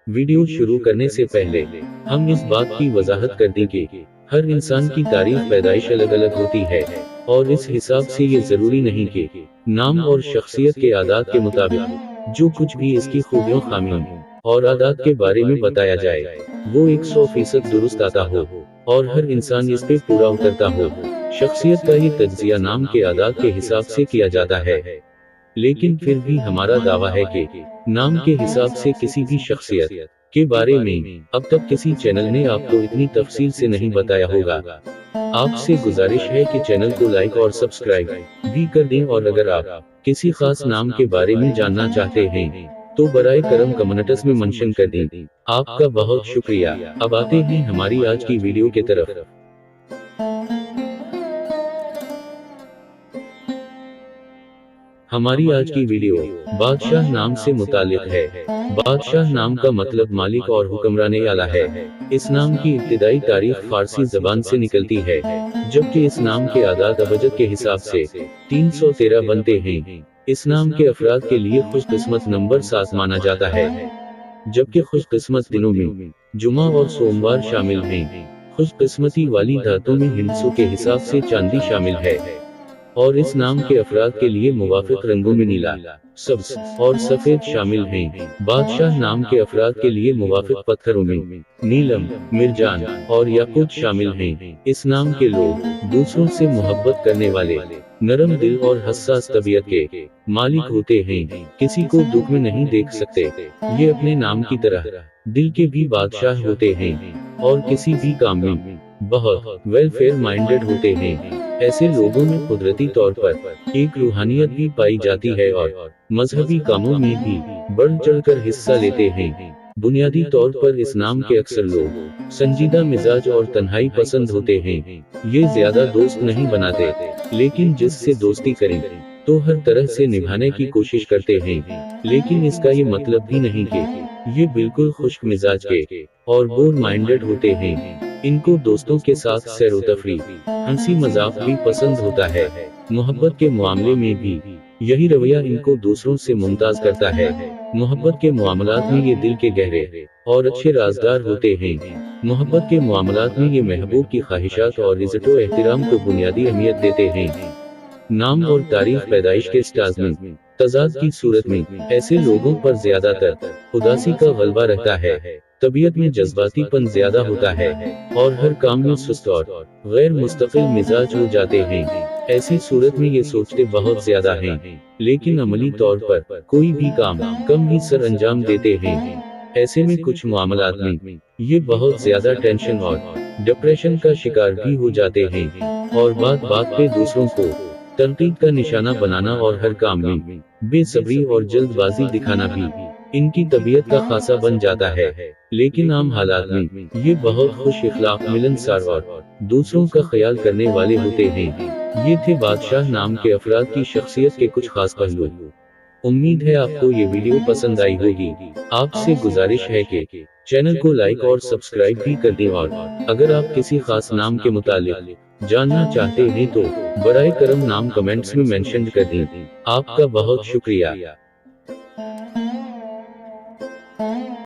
Video शुरू करने से पहले हम इस बात की वजाहत कर दें कि हर इंसान की तारीख पैदाइश अलग अलग होती है और इस हिसाब से ये जरूरी नहीं कि नाम और शख्सियत के आदात के मुताबिक जो कुछ भी इसकी खूबियों खामियों और आदात के बारे में बताया जाए वो 100% दुरुस्त आता हो और हर इंसान इस पे पूरा उतरता हो। शख्सियत का ये तज्जिया नाम के आदात के हिसाब से किया जाता है, लेकिन फिर भी हमारा दावा है कि नाम के हिसाब से किसी भी शख्सियत के बारे में अब तक किसी चैनल ने आपको इतनी तफसील से नहीं बताया होगा। आपसे गुजारिश है कि चैनल को लाइक और सब्सक्राइब भी कर दें और अगर आप किसी खास नाम के बारे में जानना चाहते हैं तो बराए करम कमेंट्स में मेंशन कर दें। आपका बहुत शुक्रिया। अब आते हैं हमारी आज की वीडियो की तरफ। हमारी आज की वीडियो बादशाह नाम से मुताल्लिक है। बादशाह नाम का मतलब मालिक और हुक्मरान आला है। इस नाम की इब्तिदाई तारीख फारसी जबान से निकलती है, जबकि इस नाम के आदात अबजद के हिसाब से 313 बनते हैं। इस नाम के अफराद के लिए खुशकिस्मत नंबर 7 माना जाता है, जबकि खुशकिस्मत दिनों में जुमा और सोमवार शामिल हैं। खुशकिस्मती वाली धातों में हिंसों के हिसाब से चांदी शामिल है और इस नाम के अफराद के लिए मुवाफिक रंगों में नीला, सब्ज और सफेद शामिल हैं। बादशाह नाम के अफराद के लिए मुवाफिक पत्थरों में नीलम, मिर्जान और याकूत शामिल हैं। इस नाम के लोग दूसरों से मोहब्बत करने वाले, नरम दिल और हसास तबीयत के मालिक होते हैं। किसी को दुख में नहीं देख सकते। ये अपने नाम की तरह दिल के भी बादशाह होते हैं और किसी भी काम में बहुत वेलफेयर माइंडेड होते हैं। ऐसे लोगों में कुदरती तौर पर एक रूहानियत भी पाई जाती है और मजहबी कामों में भी बढ़ चढ़कर हिस्सा लेते हैं। बुनियादी तौर पर इस नाम के अक्सर लोग संजीदा मिजाज और तन्हाई पसंद होते हैं। ये ज्यादा दोस्त नहीं बनाते, लेकिन जिससे दोस्ती करें तो हर तरह से निभाने की कोशिश करते हैं। लेकिन इसका ये मतलब भी नहीं कि ये बिल्कुल खुश्क मिजाज के और बोर माइंडेड होते हैं। इनको दोस्तों के साथ सैर तफरी, हंसी मजाक भी पसंद होता है। मोहब्बत के मामले में भी यही रवैया इनको दूसरों से मुमताज करता है। मोहब्बत के मामलात में ये दिल के गहरे और अच्छे राजदार होते हैं। मोहब्बत के मामलात में ये महबूब की ख्वाहिशात और इज्जत व एहतराम को बुनियादी अहमियत देते हैं। नाम और तारीख पैदाइश के स्टाज में तजाद की सूरत में ऐसे लोगों पर ज्यादातर उदासी का गलबा रहता है। तबीयत में जज्बातीपन ज्यादा होता है और हर काम में सुस्त और गैर मुस्तकिल मिजाज हो जाते हैं। ऐसी सूरत में ये सोचते बहुत ज्यादा हैं, लेकिन अमली तौर पर कोई भी काम कम ही सर अंजाम देते हैं। ऐसे में कुछ मामलात में ये बहुत ज्यादा टेंशन और डिप्रेशन का शिकार भी हो जाते हैं और बात बात पे दूसरों को तनकीद का निशाना बनाना और हर काम में बेसब्री और जल्दबाजी दिखाना भी इनकी तबीयत का खासा बन जाता है। लेकिन आम हालात में ये बहुत खुश इखलाक, मिलनसार और दूसरों का ख्याल करने वाले होते हैं। ये थे बादशाह नाम के अफराद की शख्सियत के कुछ खास पहलू। उम्मीद है आपको ये वीडियो पसंद आई होगी। आपसे गुजारिश है कि चैनल को लाइक और सब्सक्राइब भी कर दें और अगर आप किसी खास नाम के मुतालिक जानना चाहते हैं तो बराए करम नाम कमेंट्स में मेंशन कर दें। आपका बहुत शुक्रिया।